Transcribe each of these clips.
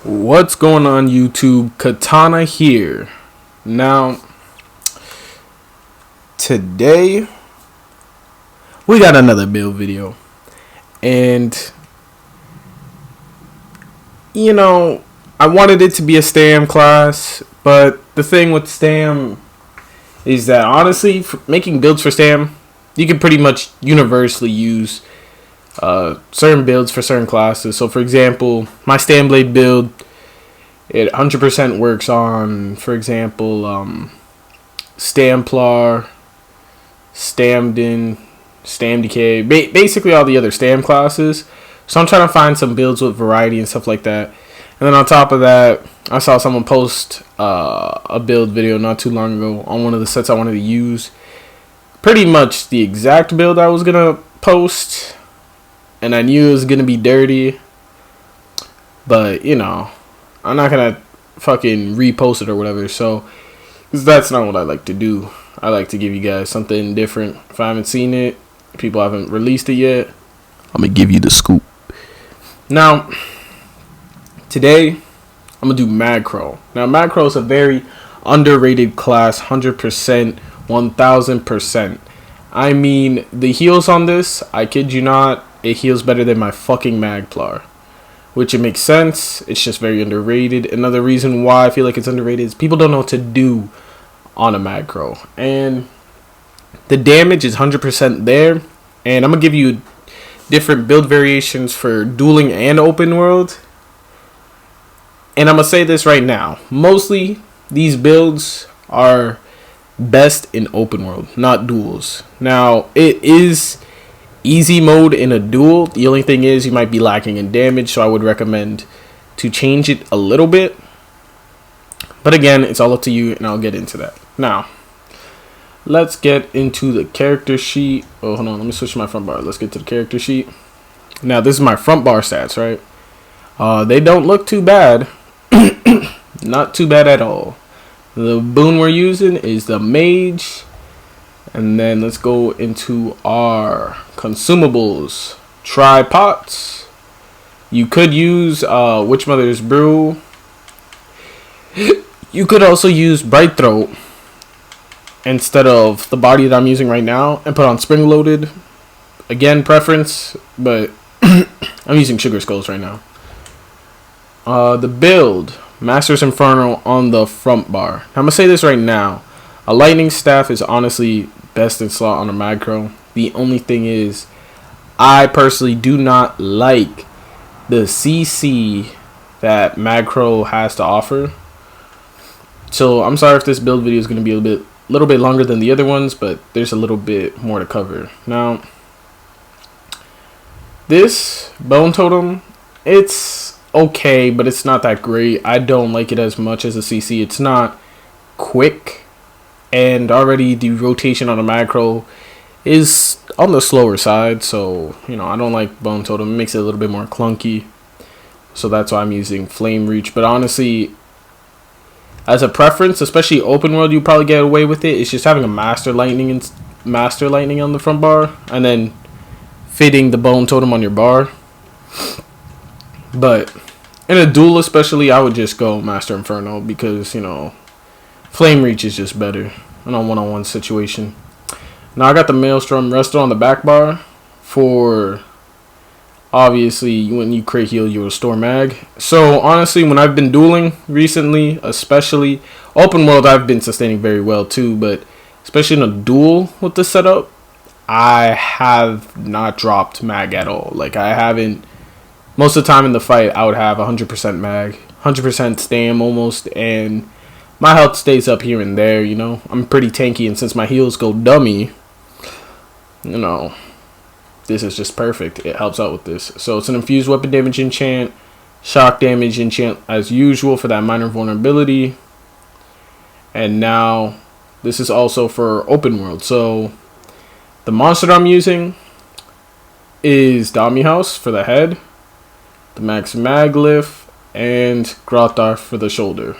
What's going on YouTube? Katana here. Now, today we got another build video. And I wanted it to be a STAM class, but the thing with STAM is that honestly, for making builds for STAM, you can pretty much universally use certain builds for certain classes. So for example, my Stam Blade build, it 100% works on, for example, Stamplar, Stamden, Stam Decay, basically all the other Stam classes. So I'm trying to find some builds with variety and stuff like that. And then on top of that, I saw someone post a build video not too long ago on one of the sets I wanted to use. Pretty much the exact build I was going to post. And I knew it was going to be dirty. But, I'm not going to fucking repost it or whatever. So, cause that's not what I like to do. I like to give you guys something different. If I haven't seen it, people haven't released it yet, I'm going to give you the scoop. Now, today, I'm going to do MAGCRO. Now, MAGCRO is a very underrated class, 100%, 1000%. I mean, the heals on this, I kid you not, it heals better than my fucking Magplar. Which it makes sense, it's just very underrated. Another reason why I feel like it's underrated is people don't know what to do on a MAGCRO. And the damage is 100% there. And I'm going to give you different build variations for dueling and open world. And I'm going to say this right now. Mostly, these builds are best in open world, not duels. Now, it is easy mode in a duel. The only thing is you might be lacking in damage, so I would recommend to change it a little bit. But again, it's all up to you, and I'll get into that. Now, let's get into the character sheet. Oh, hold on. Let me switch to my front bar. Let's get to the character sheet. Now, this is my front bar stats, right? They don't look too bad. Not too bad at all. The boon we're using is the Mage. And then let's go into our consumables. Tripods. You could use Witch Mother's Brew. You could also use Bright Throat instead of the body that I'm using right now and put on Spring Loaded. Again, preference, but I'm using Sugar Skulls right now. The build, Master's Inferno on the front bar. I'm going to say this right now. A Lightning Staff is honestly best in slot on a MAGCRO. The only thing is, I personally do not like the CC that MAGCRO has to offer. So I'm sorry if this build video is going to be a little bit longer than the other ones, but there's a little bit more to cover. Now, this Bone Totem, it's okay, but it's not that great. I don't like it as much as a CC. It's not quick. And already the rotation on a MAGCRO is on the slower side. So, I don't like Bone Totem. It makes it a little bit more clunky. So that's why I'm using Flame Reach. But honestly, as a preference, especially open world, you probably get away with it. It's just having a Master Lightning on the front bar. And then fitting the Bone Totem on your bar. But in a duel especially, I would just go Master Inferno. Because, Flame Reach is just better in a one-on-one situation. Now I got the Maelstrom Resto on the back bar for, obviously, when you crit heal, you restore mag. So honestly, when I've been dueling recently, especially open world, I've been sustaining very well too. But especially in a duel with the setup, I have not dropped mag at all. Like I haven't. Most of the time in the fight, I would have 100% mag, 100% stam almost, and my health stays up here and there, I'm pretty tanky, and since my heals go dummy, this is just perfect. It helps out with this. So it's an infused weapon damage enchant, shock damage enchant as usual for that minor vulnerability. And now this is also for open world. So the monster that I'm using is Dami House for the head, the Max Maglyph, and Grothar for the shoulder.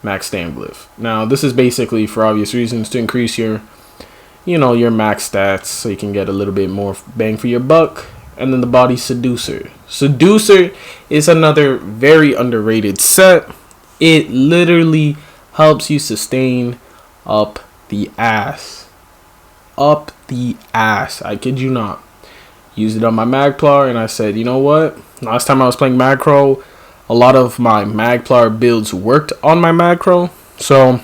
Max Stamglyph. Now, this is basically for obvious reasons to increase your, your max stats so you can get a little bit more bang for your buck and then the body Seducer. Seducer is another very underrated set. It literally helps you sustain up the ass. Up the ass. I kid you not. Used it on my MAGCRO, and I said, you know what? Last time I was playing MAGCRO, a lot of my MAGCRO builds worked on my MAGCRO. So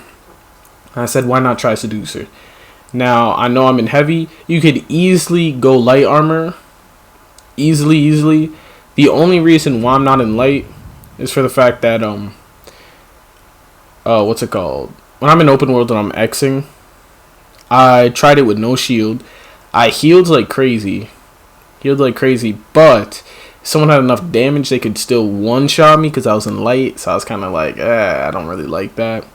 I said, why not try Seducer? Now, I know I'm in heavy. You could easily go light armor. Easily. The only reason why I'm not in light is for the fact that, what's it called? When I'm in open world and I'm Xing, I tried it with no shield. I healed like crazy. But if someone had enough damage, they could still one-shot me because I was in light. So I was kind of like, I don't really like that.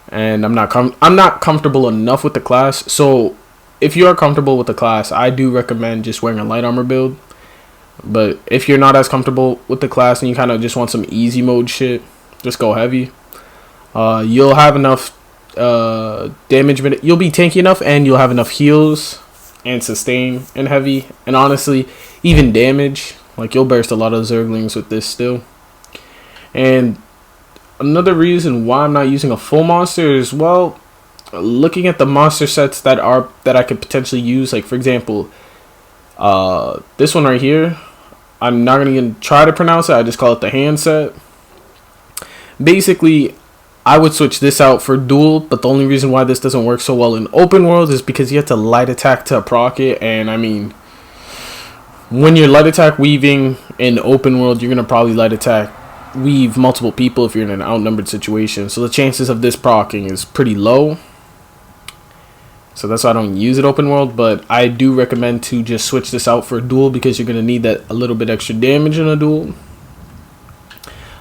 And I'm not comfortable enough with the class. So if you are comfortable with the class, I do recommend just wearing a light armor build. But if you're not as comfortable with the class and you kind of just want some easy mode shit, just go heavy. You'll have enough damage. You'll be tanky enough, and you'll have enough heals and sustain in heavy. And honestly, even damage. Like, you'll burst a lot of Zerglings with this still. And another reason why I'm not using a full monster is, well, looking at the monster sets that I could potentially use. Like, for example, this one right here, I'm not gonna try to pronounce it. I just call it the hand set. Basically, I would switch this out for duel, but the only reason why this doesn't work so well in open world is because you have to light attack to proc it. And I mean, when you're light attack weaving in open world, you're gonna probably light attack weave multiple people if you're in an outnumbered situation. So the chances of this proccing is pretty low. So that's why I don't use it open world, but I do recommend to just switch this out for a duel because you're going to need that a little bit extra damage in a duel.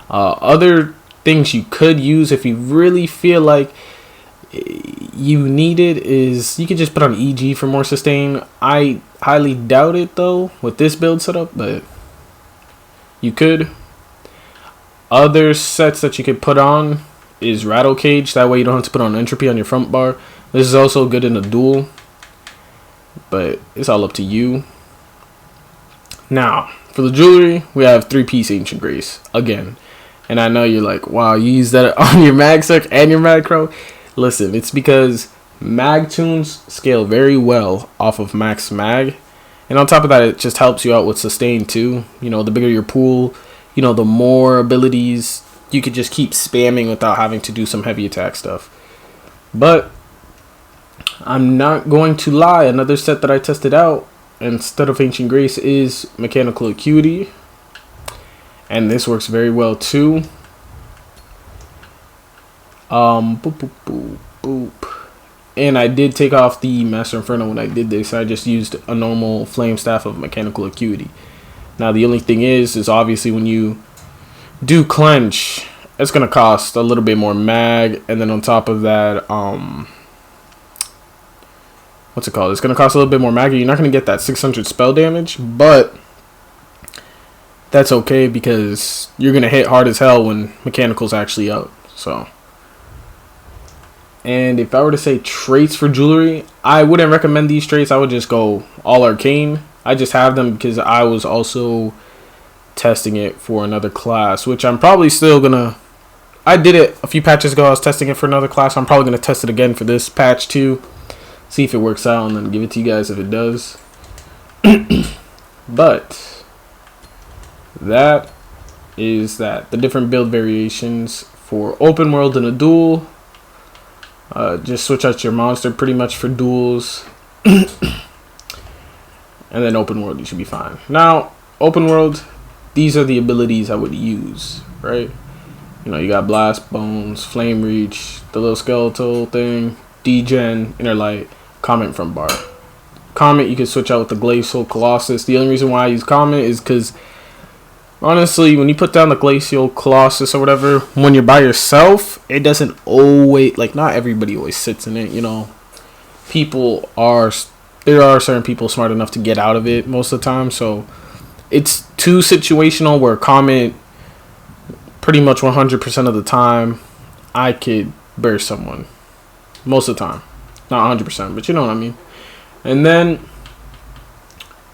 Other things you could use if you really feel like you need it is you could just put on EG for more sustain. I highly doubt it though with this build setup, but you could. Other sets that you could put on is Rattle Cage. That way you don't have to put on Entropy on your front bar. This is also good in a duel, but it's all up to you. Now, for the jewelry, we have 3-piece Ancient Grace again. And I know you're like, wow, you use that on your MAGCRO and your MAGCRO? Listen, it's because mag tunes scale very well off of max mag. And on top of that, it just helps you out with sustain too. You know, the bigger your pool, you know, the more abilities you could just keep spamming without having to do some heavy attack stuff. But I'm not going to lie, another set that I tested out instead of Ancient Grace is Mechanical Acuity. And this works very well too. Boop. And I did take off the Master Inferno when I did this. I just used a normal Flame Staff of Mechanical Acuity. Now the only thing is obviously when you do clench, it's going to cost a little bit more mag. And then on top of that, what's it called? It's going to cost a little bit more mag. You're not going to get that 600 spell damage, but that's okay because you're going to hit hard as hell when Mechanical's actually out. So, and if I were to say traits for jewelry, I wouldn't recommend these traits. I would just go all arcane. I just have them because I was also testing it for another class, which I'm probably still going to... I did it a few patches ago. I was testing it for another class. I'm probably going to test it again for this patch too. See if it works out and then give it to you guys if it does. But that is that. The different build variations for open world and a duel. Just switch out your monster pretty much for duels. And then open world, you should be fine. Now, open world, these are the abilities I would use, right? You know, you got Blast Bones, Flame Reach, the little skeletal thing, Degen, Inner Light, Comment from bar. Comment you can switch out with the Glacial Colossus. The only reason why I use Comment is because honestly, when you put down the Glacial Colossus or whatever, when you're by yourself, it doesn't always, like, not everybody always sits in it, you know. There are certain people smart enough to get out of it most of the time, so it's too situational where Comment, pretty much 100% of the time, I could burst someone. Most of the time. Not 100%, but you know what I mean. And then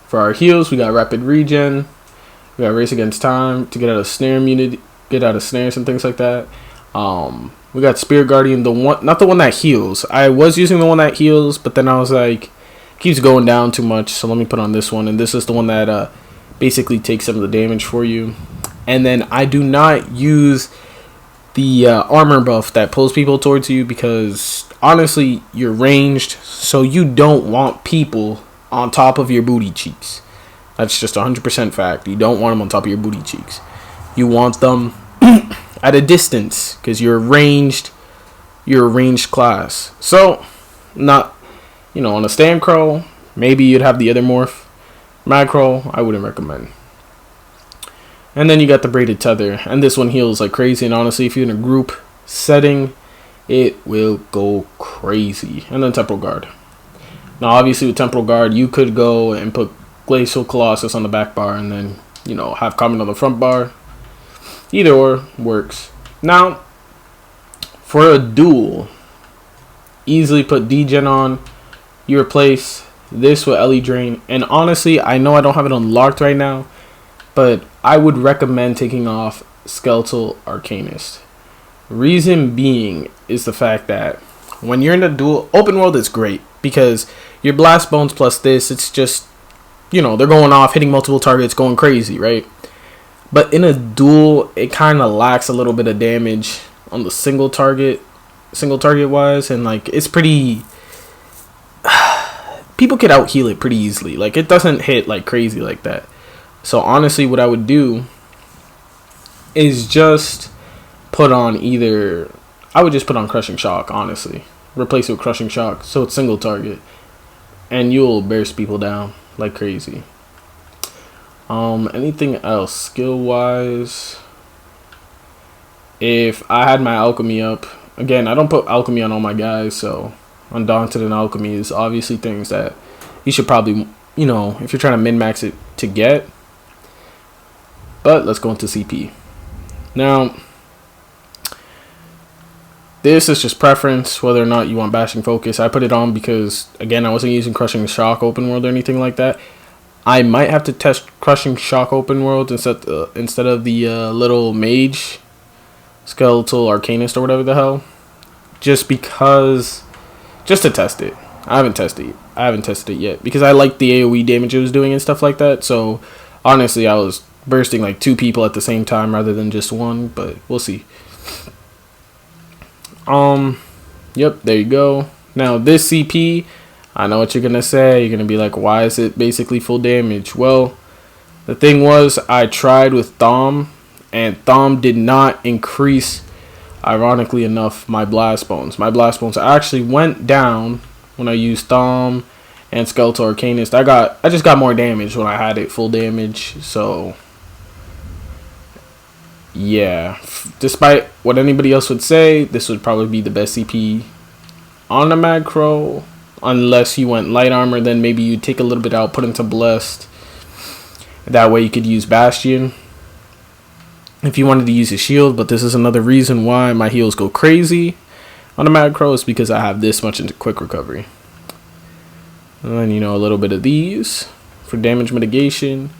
For our heals, we got rapid regen. We got race against time to get out of snare immunity, get out of snares and things like that. We got Spirit Guardian, not the one that heals. I was using the one that heals, but then I was like, keeps going down too much, so let me put on this one. And this is the one that basically takes some of the damage for you. And then I do not use the armor buff that pulls people towards you, because honestly, you're ranged, so you don't want people on top of your booty cheeks. That's just 100% fact. You don't want them on top of your booty cheeks. You want them at a distance, because you're a ranged class. So, not, on a MAGCRO, maybe you'd have the other morph. MAGCRO, I wouldn't recommend. And then you got the braided tether, and this one heals like crazy, and honestly, if you're in a group setting, it will go crazy. And then temporal guard. Now obviously with temporal guard, you could go and put Glacial Colossus on the back bar, and then have comment on the front bar. Either or works. Now for a duel, easily put degen on. You replace this with LE Drain, and honestly, I know I don't have it unlocked right now, but I would recommend taking off Skeletal Arcanist. Reason being is the fact that when you're in a duel, open world is great, because your blast bones plus this, it's just, they're going off, hitting multiple targets, going crazy, right? But in a duel, it kind of lacks a little bit of damage on the single target wise, and like it's pretty. People could out heal it pretty easily. Like it doesn't hit like crazy like that. So honestly, what I would do is just put on I would just put on Crushing Shock, honestly. Replace it with Crushing Shock, so it's single target, and you'll burst people down like crazy. Anything else skill wise? If I had my alchemy up, again, I don't put alchemy on all my guys, so Undaunted and alchemy is obviously things that you should probably, if you're trying to min-max it to get. But let's go into CP. Now, this is just preference, whether or not you want Bashing Focus. I put it on because, again, I wasn't using Crushing Shock open world or anything like that. I might have to test Crushing Shock open world instead of the little mage, Skeletal Arcanist or whatever the hell. Just to test it. I haven't tested it yet because I like the AoE damage it was doing and stuff like that. So honestly, I was bursting like 2 people at the same time rather than just one, but we'll see. Yep, there you go. Now this CP, I know what you're gonna say. You're gonna be like, why is it basically full damage? Well, the thing was, I tried with Thorn, and Thorn did not increase, ironically enough, my blast bones. My blast bones actually went down when I used Thorn and Skeletal Arcanist. I just got more damage when I had it full damage. So yeah, despite what anybody else would say, this would probably be the best CP on the MAGCRO. Unless you went light armor, then maybe you take a little bit out, put into blessed. That way you could use Bastion if you wanted to use a shield. But this is another reason why my heals go crazy on the MAGCRO, is because I have this much into quick recovery. And then, a little bit of these for damage mitigation.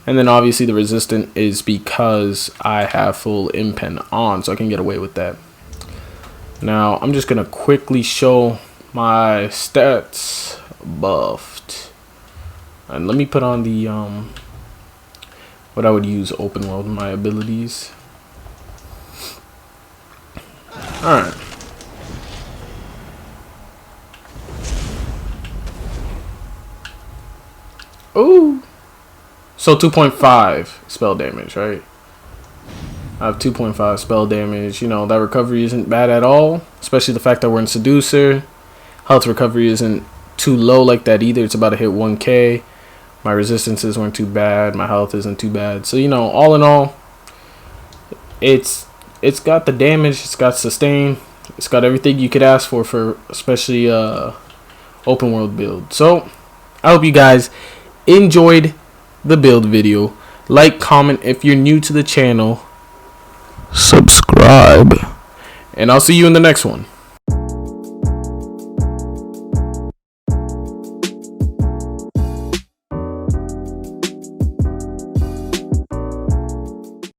And then obviously the resistant is because I have full impen on, so I can get away with that. Now I'm just going to quickly show my stats buffed. And let me put on the what I would use open world in my abilities. Alright. Ooh. So 2.5 spell damage, right? I have 2.5 spell damage. That recovery isn't bad at all. Especially the fact that we're in Seducer. Health recovery isn't too low like that either. It's about to hit 1k. My resistances weren't too bad. My health isn't too bad. So, all in all, it's got the damage. It's got sustain. It's got everything you could ask for especially open world build. So, I hope you guys enjoyed the build video. Like, comment if you're new to the channel. Subscribe. And I'll see you in the next one.